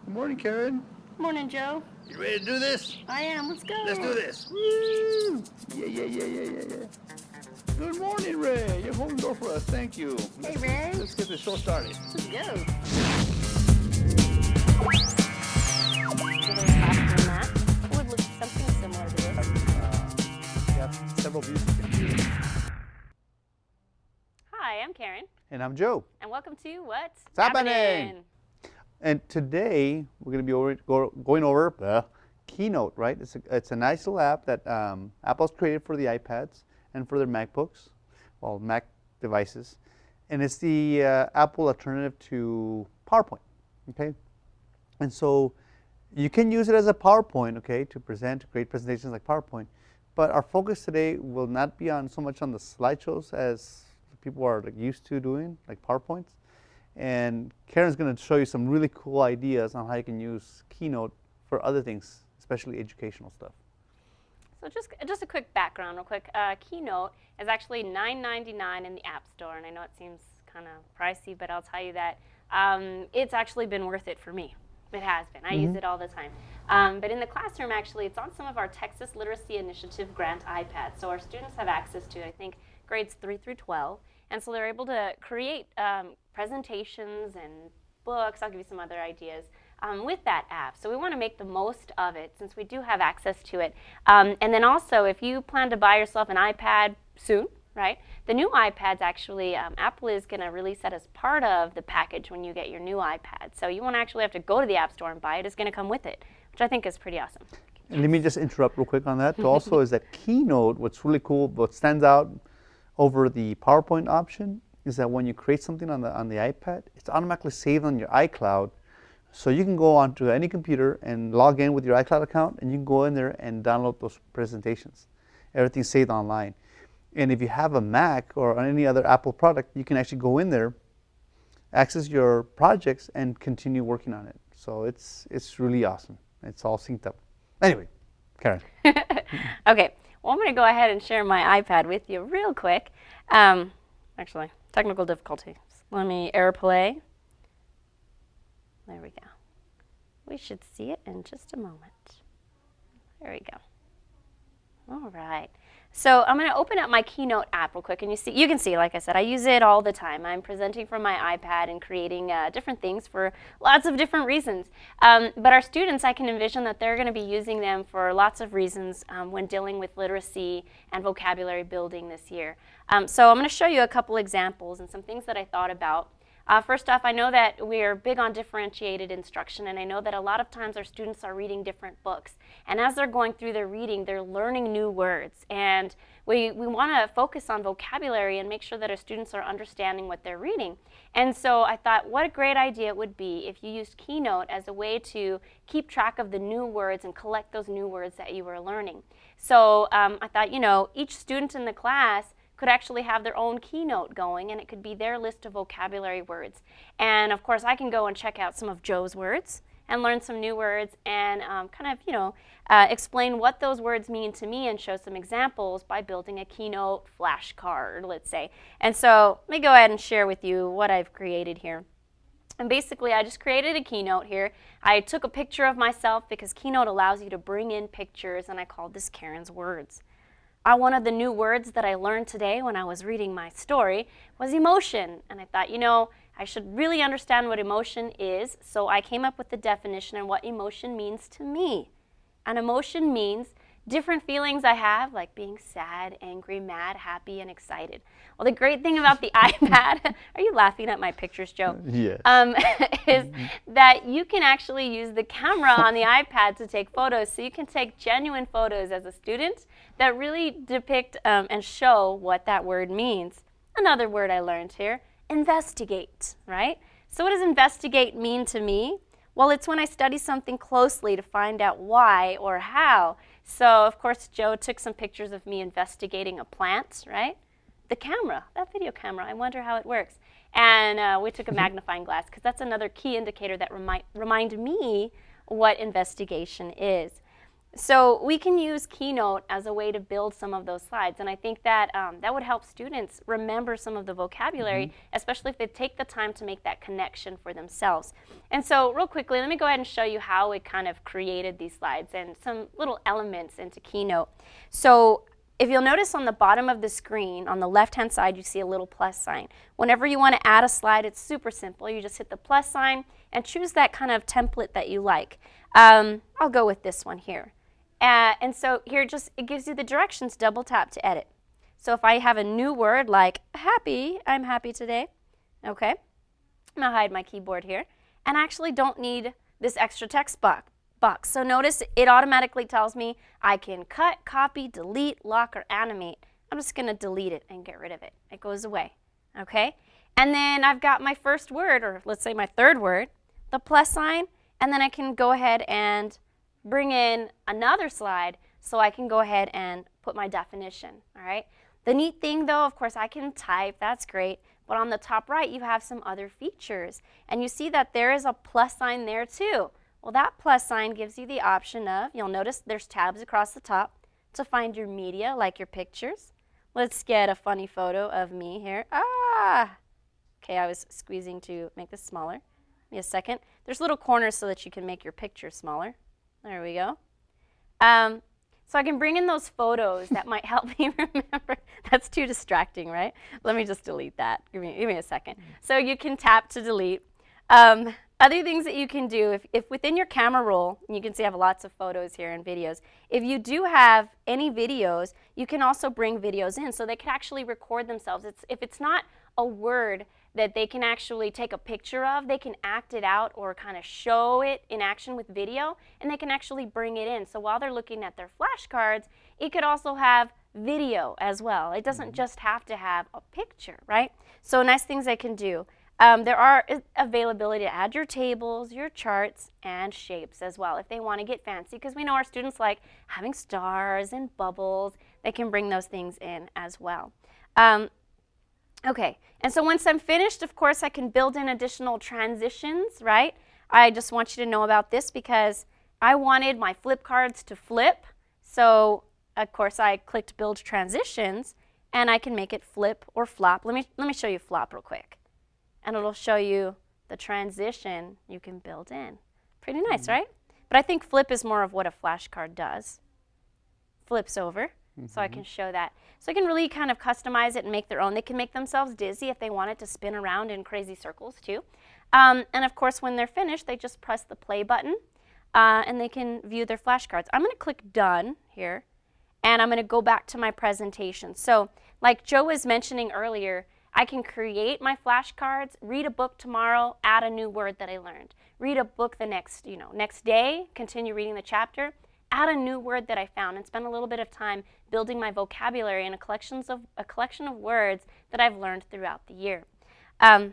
Good morning, Karen. Morning, Joe. You ready to do this? I am. Let's go. Let's do this. Woo! Yeah. Good morning, Ray. You're holding the door for us. Thank you. Hey, Ray. Let's get the show started. Let's go. Give it a classroom mat. It would look something similar to this. We have several views you can do. Hi, I'm Karen, And I'm Joe. and welcome to What's Happening? And today we're going to be going over Keynote, right? It's a nice little app that Apple's created for the iPads and for their MacBooks, well, Mac devices. And it's the Apple alternative to PowerPoint, okay? And so you can use it as a PowerPoint, okay, to create presentations like PowerPoint. But our focus today will not be on so much on the slideshows as people are used to doing, like PowerPoints. And Karen's going to show you some really cool ideas on how you can use Keynote for other things, especially educational stuff. So just a quick background real quick. Keynote is actually $9.99 in the App Store, and I know it seems kind of pricey, but I'll tell you that it's actually been worth it for me. It has been. I use it all the time. But in the classroom, actually, it's on some of our Texas Literacy Initiative grant iPads. So our students have access to, I think, grades 3 through 12. And so they're able to create presentations and books. I'll give you some other ideas with that app. So we want to make the most of it since we do have access to it. And then also, if you plan to buy yourself an iPad soon, right? The new iPads actually, Apple is going to release that as part of the package when you get your new iPad. So you won't actually have to go to the App Store and buy it. It's going to come with it, which I think is pretty awesome. And let me just interrupt real quick on that. Also is that Keynote, what's really cool, what stands out over the PowerPoint option is that when you create something on the iPad, it's automatically saved on your iCloud. So you can go onto any computer and log in with your iCloud account, and you can go in there and download those presentations. Everything's saved online. And if you have a Mac or any other Apple product, you can actually go in there, access your projects, and continue working on it. So it's really awesome. It's all synced up. Anyway, Karen. Okay, well, I'm going to go ahead and share my iPad with you real quick. Actually, technical difficulties. Let me AirPlay. There we go. We should see it in just a moment. There we go. All right. So I'm going to open up my Keynote app real quick, and you can see, like I said, I use it all the time. I'm presenting from my iPad and creating different things for lots of different reasons. But our students, I can envision that they're going to be using them for lots of reasons when dealing with literacy and vocabulary building this year. So I'm going to show you a couple examples and some things that I thought about. First off, I know that we're big on differentiated instruction, and I know that a lot of times our students are reading different books. And as they're going through their reading, they're learning new words. And we want to focus on vocabulary and make sure that our students are understanding what they're reading. And so I thought, what a great idea it would be if you used Keynote as a way to keep track of the new words and collect those new words that you were learning. So I thought, each student in the class could actually have their own Keynote going, and it could be their list of vocabulary words. And of course, I can go and check out some of Joe's words and learn some new words and explain what those words mean to me and show some examples by building a Keynote flashcard, let's say. And so let me go ahead and share with you what I've created here. And basically, I just created a Keynote here. I took a picture of myself because Keynote allows you to bring in pictures, and I called this Karen's Words. One of the new words that I learned today when I was reading my story was emotion. And I thought, I should really understand what emotion is. So I came up with the definition and what emotion means to me. And emotion means different feelings I have, like being sad, angry, mad, happy, and excited. Well, the great thing about the iPad, are you laughing at my pictures, Joe? Yes. Is that you can actually use the camera on the iPad to take photos. So you can take genuine photos as a student that really depict and show what that word means. Another word I learned here, investigate, right? So what does investigate mean to me? Well, it's when I study something closely to find out why or how. So, of course, Joe took some pictures of me investigating a plant, right? The camera, that video camera, I wonder how it works. And we took a magnifying glass because that's another key indicator that remind me what investigation is. So we can use Keynote as a way to build some of those slides, and I think that that would help students remember some of the vocabulary, especially if they take the time to make that connection for themselves. And so real quickly, let me go ahead and show you how it kind of created these slides and some little elements into Keynote. So if you'll notice on the bottom of the screen, on the left-hand side, you see a little plus sign. Whenever you want to add a slide, it's super simple. You just hit the plus sign and choose that kind of template that you like. I'll go with this one here. And so here it gives you the directions, double tap to edit. So if I have a new word like happy, I'm happy today, okay? I'm gonna hide my keyboard here. And I actually don't need this extra text box. So notice it automatically tells me I can cut, copy, delete, lock, or animate. I'm just gonna delete it and get rid of it. It goes away, okay? And then I've got my first word, or let's say my third word, the plus sign, and then I can go ahead and bring in another slide so I can go ahead and put my definition, all right? The neat thing though, of course, I can type, that's great, but on the top right you have some other features. And you see that there is a plus sign there too. Well, that plus sign gives you the option of, you'll notice there's tabs across the top to find your media, like your pictures. Let's get a funny photo of me here. Okay, I was squeezing to make this smaller. Give me a second. There's little corners so that you can make your picture smaller. There we go. So I can bring in those photos that might help me remember. That's too distracting, right? Let me just delete that. Give me a second. So you can tap to delete. Other things that you can do, if within your camera roll, you can see I have lots of photos here and videos. If you do have any videos, you can also bring videos in so they can actually record themselves. If it's not a word that they can actually take a picture of, they can act it out or kind of show it in action with video, and they can actually bring it in. So while they're looking at their flashcards, it could also have video as well. It doesn't just have to have a picture, right? So nice things they can do. There are availability to add your tables, your charts, and shapes as well if they want to get fancy, because we know our students like having stars and bubbles. They can bring those things in as well. Okay, and so once I'm finished, of course, I can build in additional transitions, right? I just want you to know about this because I wanted my flip cards to flip. So, of course, I clicked Build Transitions, and I can make it flip or flop. Let me show you flop real quick. And it'll show you the transition you can build in. Pretty nice, right? But I think flip is more of what a flashcard does. Flips over, so I can show that. So I can really kind of customize it and make their own. They can make themselves dizzy if they want it to spin around in crazy circles too. And of course, when they're finished, they just press the play button and they can view their flashcards. I'm gonna click done here, and I'm gonna go back to my presentation. So like Joe was mentioning earlier, I can create my flashcards, read a book tomorrow, add a new word that I learned. Read a book the next day, continue reading the chapter, add a new word that I found, and spend a little bit of time building my vocabulary and a collection of words that I've learned throughout the year. I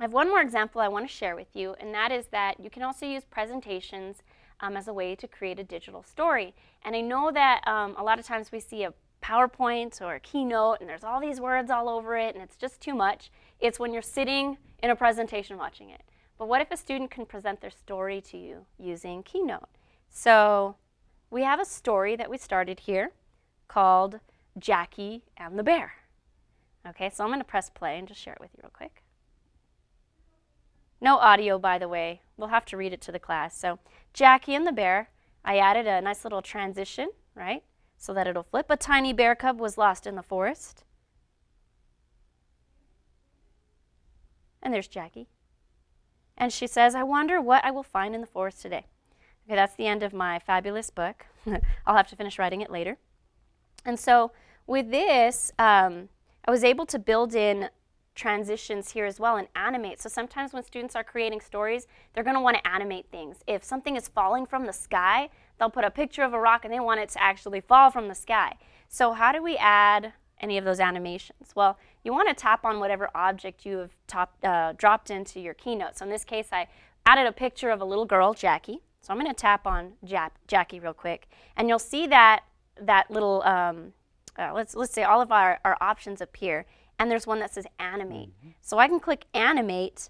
have one more example I want to share with you, and that is that you can also use presentations as a way to create a digital story. And I know that a lot of times we see a PowerPoint or a Keynote and there's all these words all over it and it's just too much. It's when you're sitting in a presentation watching it. But what if a student can present their story to you using Keynote? So we have a story that we started here called Jackie and the Bear. Okay, so I'm going to press play and just share it with you real quick. No audio, by the way. We'll have to read it to the class. So Jackie and the Bear, I added a nice little transition, right? So that it'll flip. A tiny bear cub was lost in the forest. And there's Jackie. And she says, I wonder what I will find in the forest today. Okay, that's the end of my fabulous book. I'll have to finish writing it later. And so with this, I was able to build in transitions here as well and animate. So sometimes when students are creating stories, they're going to want to animate things. If something is falling from the sky, they'll put a picture of a rock and they want it to actually fall from the sky. So how do we add any of those animations? Well, you want to tap on whatever object you have dropped into your Keynote. So in this case, I added a picture of a little girl, Jackie. So I'm going to tap on Jackie real quick, and you'll see that little, let's say all of our options appear. And there's one that says animate. So I can click animate,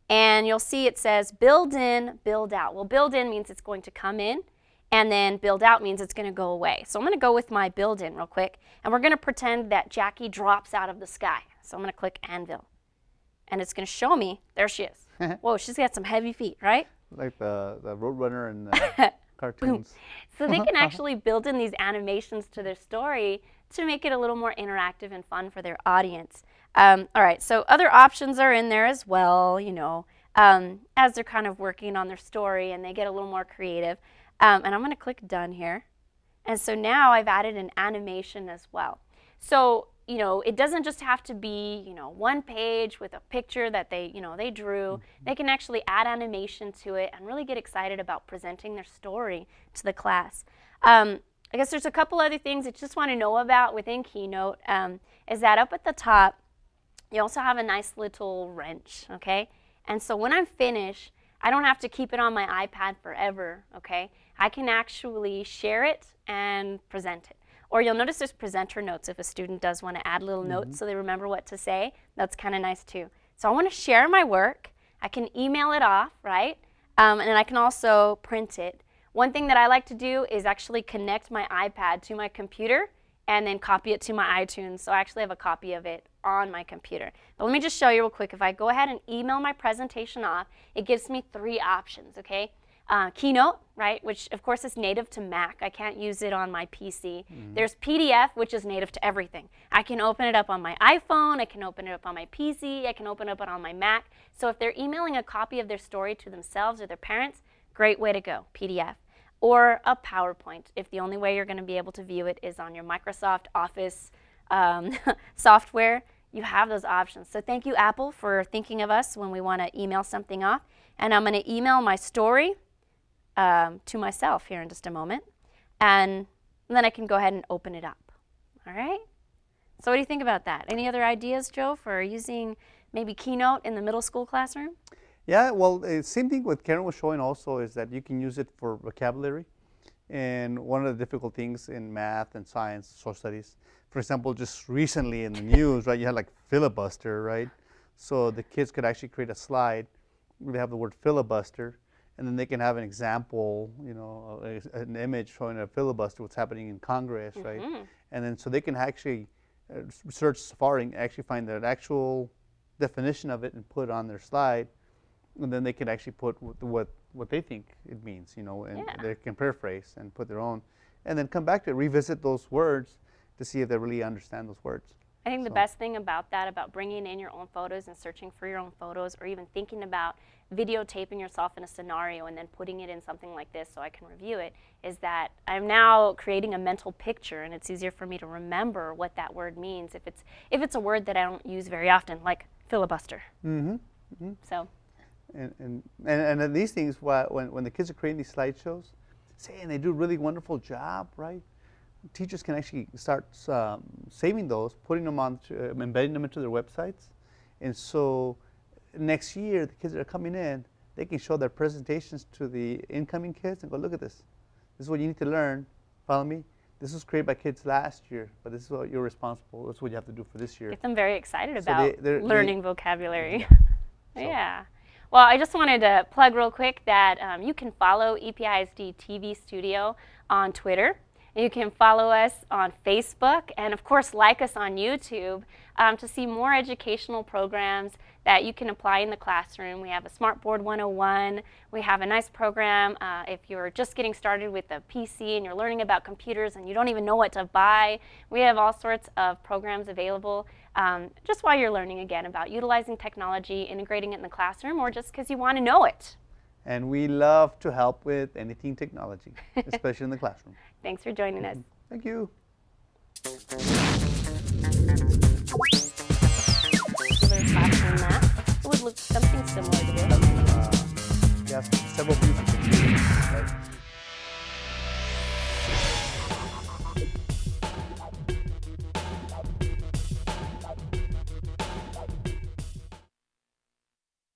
and you'll see it says build in, build out. Well, build in means it's going to come in, And then build out means it's going to go away. So I'm going to go with my build in real quick. And we're going to pretend that Jackie drops out of the sky. So I'm going to click anvil. And it's going to show me, there she is. Whoa, she's got some heavy feet, right? Like the Roadrunner and the cartoons. So they can actually build in these animations to their story to make it a little more interactive and fun for their audience. All right, so other options are in there as well, you know, as they're kind of working on their story and they get a little more creative. And I'm going to click done here. And so now I've added an animation as well. So, you know, it doesn't just have to be, you know, one page with a picture that they, you know, they drew. They can actually add animation to it and really get excited about presenting their story to the class. I guess there's a couple other things that you just want to know about within Keynote, is that up at the top, you also have a nice little wrench, okay? And so when I'm finished, I don't have to keep it on my iPad forever, okay? I can actually share it and present it. Or you'll notice there's presenter notes if a student does want to add little notes so they remember what to say. That's kind of nice too. So I want to share my work. I can email it off, right? And then I can also print it. One thing that I like to do is actually connect my iPad to my computer and then copy it to my iTunes. So I actually have a copy of it on my computer. But let me just show you real quick. If I go ahead and email my presentation off, it gives me 3 options, okay? Keynote, right, which of course is native to Mac. I can't use it on my PC. There's PDF, which is native to everything. I can open it up on my iPhone, I can open it up on my PC, I can open it up on my Mac. So if they're emailing a copy of their story to themselves or their parents, great way to go, PDF. Or a PowerPoint, if the only way you're going to be able to view it is on your Microsoft Office software. You have those options. So thank you, Apple, for thinking of us when we want to email something off. And I'm going to email my story to myself here in just a moment. And then I can go ahead and open it up. All right? So what do you think about that? Any other ideas, Joe, for using maybe Keynote in the middle school classroom? Yeah, well, same thing what Karen was showing also is that you can use it for vocabulary. And one of the difficult things in math and science, social studies, for example, just recently in the news, right, you had like filibuster, right? So the kids could actually create a slide where they have the word filibuster, and then they can have an example, you know, an image showing a filibuster, what's happening in Congress, right? And then so they can actually search Safari and actually find the actual definition of it and put it on their slide. And then they can actually put what they think it means, you know, and they can paraphrase and put their own, and then come back to it, revisit those words to see if they really understand those words. I think the best thing about that, about bringing in your own photos and searching for your own photos, or even thinking about videotaping yourself in a scenario and then putting it in something like this so I can review it, is that I'm now creating a mental picture, and it's easier for me to remember what that word means if it's a word that I don't use very often, like filibuster. So. And these things, when the kids are creating these slideshows, and they do a really wonderful job, right? Teachers can actually start saving those, putting them on, embedding them into their websites. And so next year, the kids that are coming in, they can show their presentations to the incoming kids and go, look at this. This is what you need to learn. Follow me? This was created by kids last year, but this is what you're responsible. This is what you have to do for this year. Get them very excited about learning vocabulary. Yeah. Well, I just wanted to plug real quick that you can follow EPISD TV Studio on Twitter. You can follow us on Facebook, and of course like us on YouTube to see more educational programs that you can apply in the classroom. We have a Smartboard 101. We have a nice program if you're just getting started with a PC and you're learning about computers and you don't even know what to buy. We have all sorts of programs available just while you're learning again about utilizing technology, integrating it in the classroom, or just because you want to know it. And we love to help with anything technology, especially in the classroom. Thanks for joining us. Thank you. Classroom math. It would look something similar to this. Yes, several views